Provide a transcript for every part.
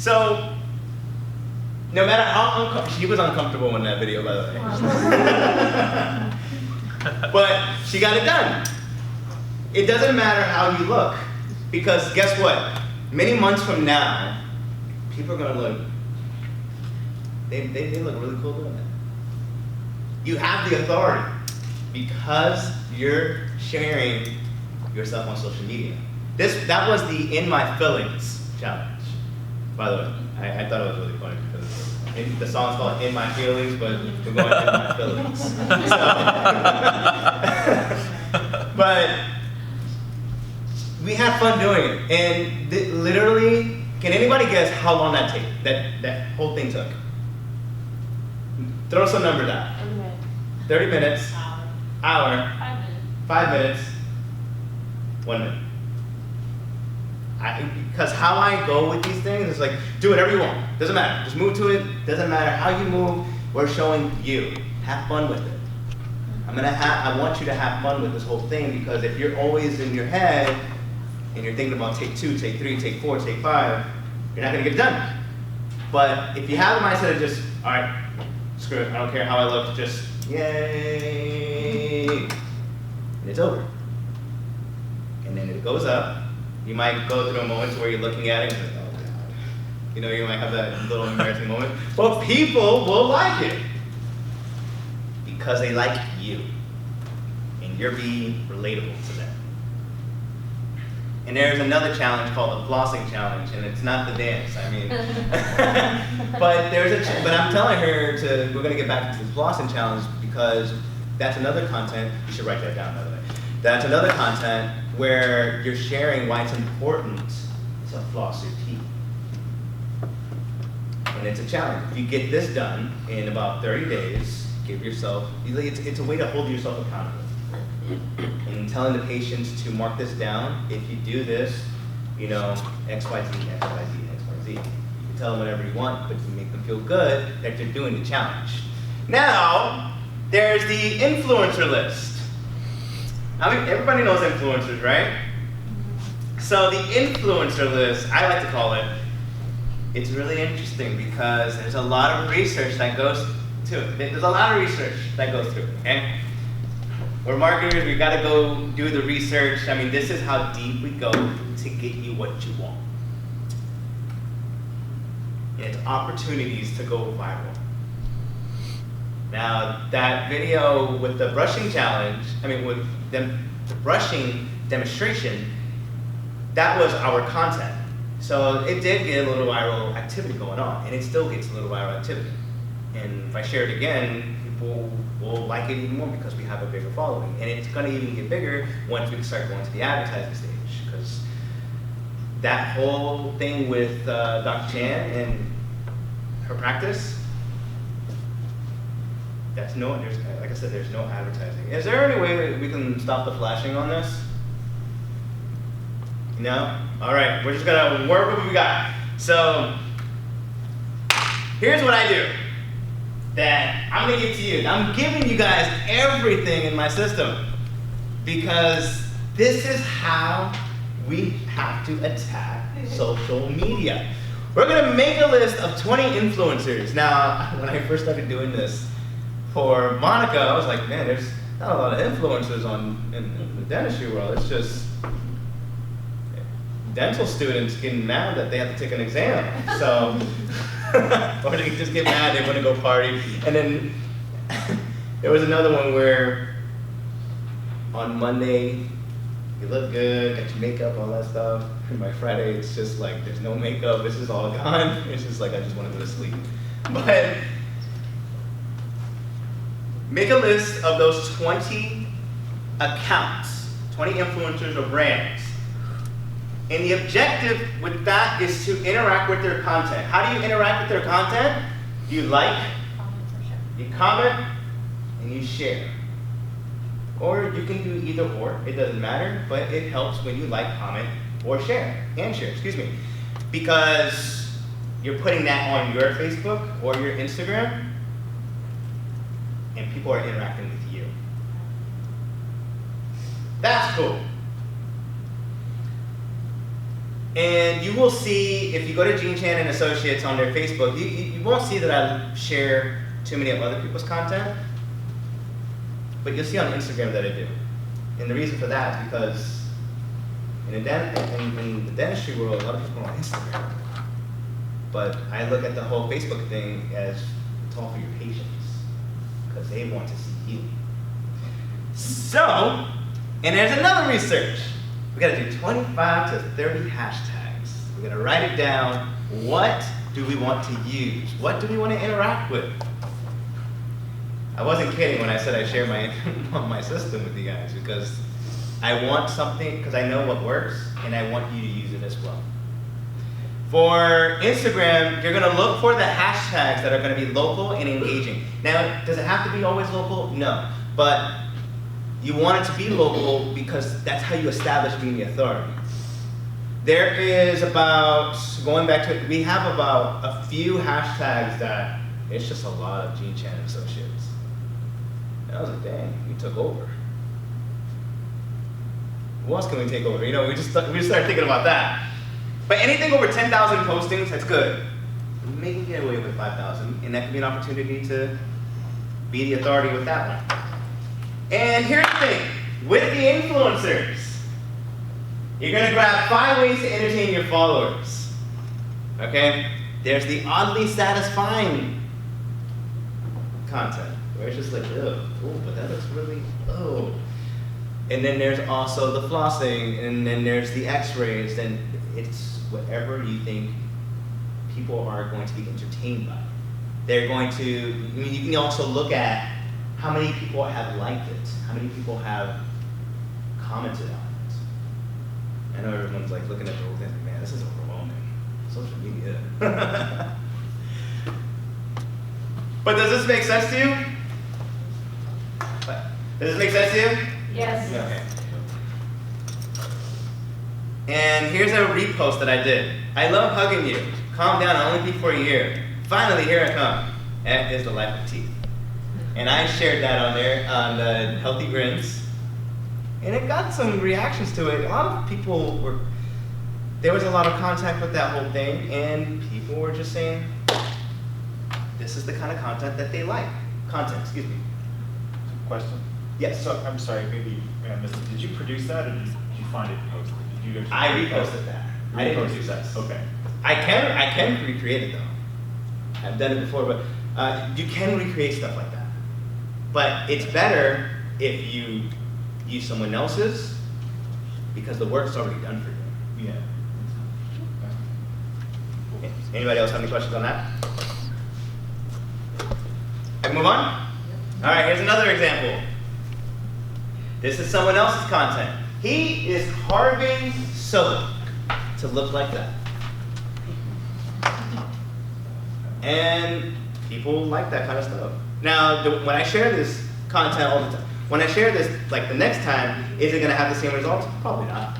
So, no matter how uncomfortable, she was uncomfortable in that video, by the way. But she got it done. It doesn't matter how you look, because guess what? Many months from now, people are gonna look, they look really cool doing that. You have the authority because you're sharing yourself on social media. That was the In My Feelings challenge, by the way. I thought it was really funny because the song's called In My Feelings, but we're going In My Feelings. So, but we had fun doing it, and literally, can anybody guess how long that whole thing took? Throw some numbers out. 30 minutes. Hour. 5 minutes. 1 minute. Because how I go with these things is like, do whatever you want. Doesn't matter. Just move to it. Doesn't matter how you move. We're showing you. Have fun with it. I want you to have fun with this whole thing, because if you're always in your head and you're thinking about take 2, take 3, take 4, take 5, you're not gonna get it done. But if you have the mindset of just, all right, screw it, I don't care how I look, just yay, and it's over. And then it goes up. You might go through a moment where you're looking at it and you're like, oh God. You know, you might have that little embarrassing moment. But people will like it because they like you. And you're being relatable to them. And there's another challenge called the flossing challenge, and it's not the dance. I mean, but I'm telling her we're gonna get back to the flossing challenge, because that's another content. You should write that down, by the way. That's another content where you're sharing why it's important to floss your teeth. And it's a challenge. If you get this done in about 30 days, give yourself, it's a way to hold yourself accountable. And telling the patients to mark this down, if you do this, you know, X, Y, Z, X, Y, Z, X, Y, Z. You can tell them whatever you want, but you make them feel good that you're doing the challenge. Now, there's the influencer list. I mean, everybody knows influencers, right? So the influencer list, I like to call it, it's really interesting because there's a lot of research that goes to it. There's a lot of research that goes through it, okay? We're marketers, we gotta go do the research. I mean, this is how deep we go to get you what you want. And it's opportunities to go viral. Now, that video with the brushing challenge, with the brushing demonstration, that was our content. So it did get a little viral activity going on, and it still gets a little viral activity. And if I share it again, people will like it even more because we have a bigger following. And it's gonna even get bigger once we start going to the advertising stage, because that whole thing with Dr. Chan and her practice, like I said, there's no advertising. Is there any way we can stop the flashing on this? No? All right, we're just gonna work with what we got. So, here's what I do that I'm gonna give to you. I'm giving you guys everything in my system, because this is how we have to attack social media. We're gonna make a list of 20 influencers. Now, when I first started doing this for Monica, I was like, man, there's not a lot of influencers in the dentistry world. It's just dental students getting mad that they have to take an exam. So, or they just get mad, they want to go party. And then there was another one where on Monday, you look good, got your makeup, all that stuff. And by Friday, it's just like, there's no makeup, it's just all gone. It's just like, I just want to go to sleep. But make a list of those 20 accounts, 20 influencers or brands. And the objective with that is to interact with their content. How do you interact with their content? You like, you comment, and you share. Or you can do either or, it doesn't matter, but it helps when you like, comment, or share, because you're putting that on your Facebook or your Instagram, and people are interacting with you. That's cool. And you will see, if you go to Gene Chan and Associates on their Facebook, you won't see that I share too many of other people's content, but you'll see on Instagram that I do. And the reason for that is because in the dentistry world, a lot of people are on Instagram. But I look at the whole Facebook thing as it's all for your patients, because they want to see you. So, and there's another research. We gotta do 25 to 30 hashtags. We gotta write it down. What do we want to use? What do we want to interact with? I wasn't kidding when I said I share my system with you guys, because I want something, because I know what works, and I want you to use it as well. For Instagram, you're gonna look for the hashtags that are gonna be local and engaging. Now, does it have to be always local? No, but you want it to be local because that's how you establish being the authority. There is about, going back to it, we have about a few hashtags that it's just a lot of Gene Chan Associates. And I was like, dang, we took over. What else can we take over? You know, we just started thinking about that. But anything over 10,000 postings, that's good. Maybe we can get away with 5,000, and that could be an opportunity to be the authority with that one. And here's the thing, with the influencers, you're gonna grab 5 ways to entertain your followers. Okay? There's the oddly satisfying content, where it's just like, oh, but that looks really, oh. And then there's also the flossing, and then there's the x-rays, and it's whatever you think people are going to be entertained by. They're going to, I mean, you can also look at how many people have liked it, how many people have commented on it. I know everyone's like looking at the whole thing, like, man, this is overwhelming. Social media. But does this make sense to you? What? Does this make sense to you? Yes. Okay. And here's a repost that I did. I love hugging you. Calm down, I'll only be for a year. Finally, here I come. That is the life of teeth. And I shared that on there, on the Healthy Grins. And it got some reactions to it. A lot of people were, there was a lot of contact with that whole thing, and people were just saying, this is the kind of content that they like. Content, excuse me. Question? Yes. So, I'm sorry, maybe I missed it. Did you produce that, or did you find it posted? Did you I reposted that. I didn't produce that. Okay. I can recreate it though. I've done it before, but you can recreate stuff like that. But it's better if you use someone else's, because the work's already done for you. Yeah. Okay. Anybody else have any questions on that? I can move on? All right, here's another example. This is someone else's content. He is carving soap to look like that. And people like that kind of stuff. Now, when I share this content all the time, when I share this, like the next time, is it gonna have the same results? Probably not.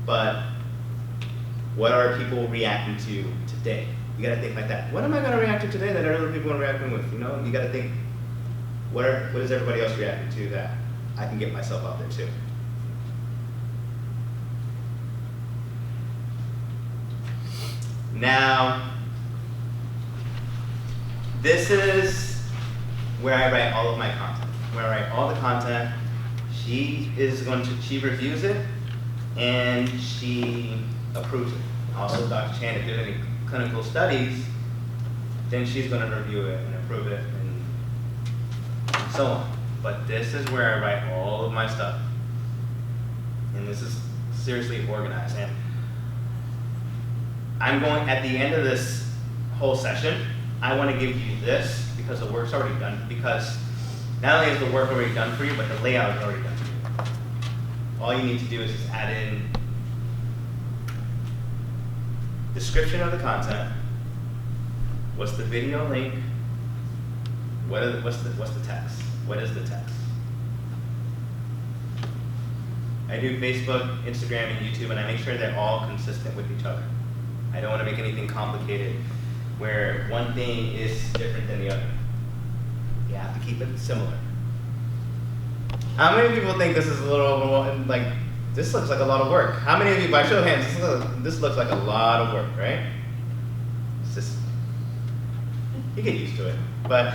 But what are people reacting to today? You gotta think like that. What am I gonna react to today that other people are reacting with? You know, you gotta think, what is everybody else reacting to that I can get myself out there too? Now, this is where I write all of my content. Where I write all the content. She reviews it, and she approves it. Also, Dr. Chan, if there's any clinical studies, then she's going to review it and approve it, and so on. But this is where I write all of my stuff. And this is seriously organized. And I'm going, at the end of this whole session, I want to give you this, because the work's already done. Because not only is the work already done for you, but the layout is already done for you. All you need to do is just add in description of the content. What's the video link? What's the text? What is the text? I do Facebook, Instagram, and YouTube, and I make sure they're all consistent with each other. I don't want to make anything complicated where one thing is different than the other. You have to keep it similar. How many people think this is a little overwhelming? Like, This looks like a lot of work. How many of you, by show of hands, this looks like a lot of work, right? It's just, you get used to it. But,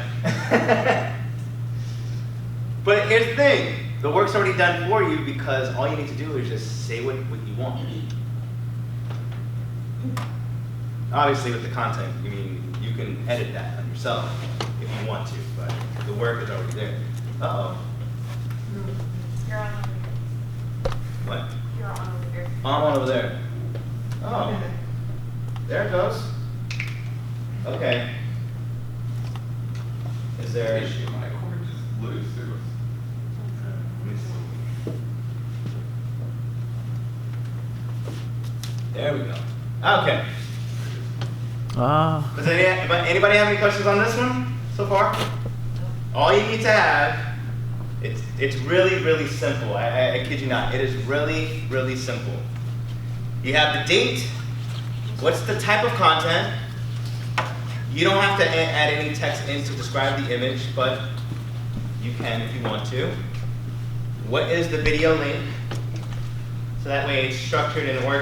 but here's the thing. The work's already done for you because all you need to do is just say what you want. Obviously with the content, I mean, you can edit that on yourself if you want to, but the work is already there. Uh-oh. You're on. What? You're on over there. I'm on over there. Oh. There it goes. Okay. Is there... Issue, my cord just loose. It was. Let me see. There we go. Okay. Does anybody have any questions on this one so far? All you need to have, it's really, really simple. I kid you not. It is really, really simple. You have the date. What's the type of content? You don't have to add any text in to describe the image, but you can if you want to. What is the video link? So that way it's structured and organized.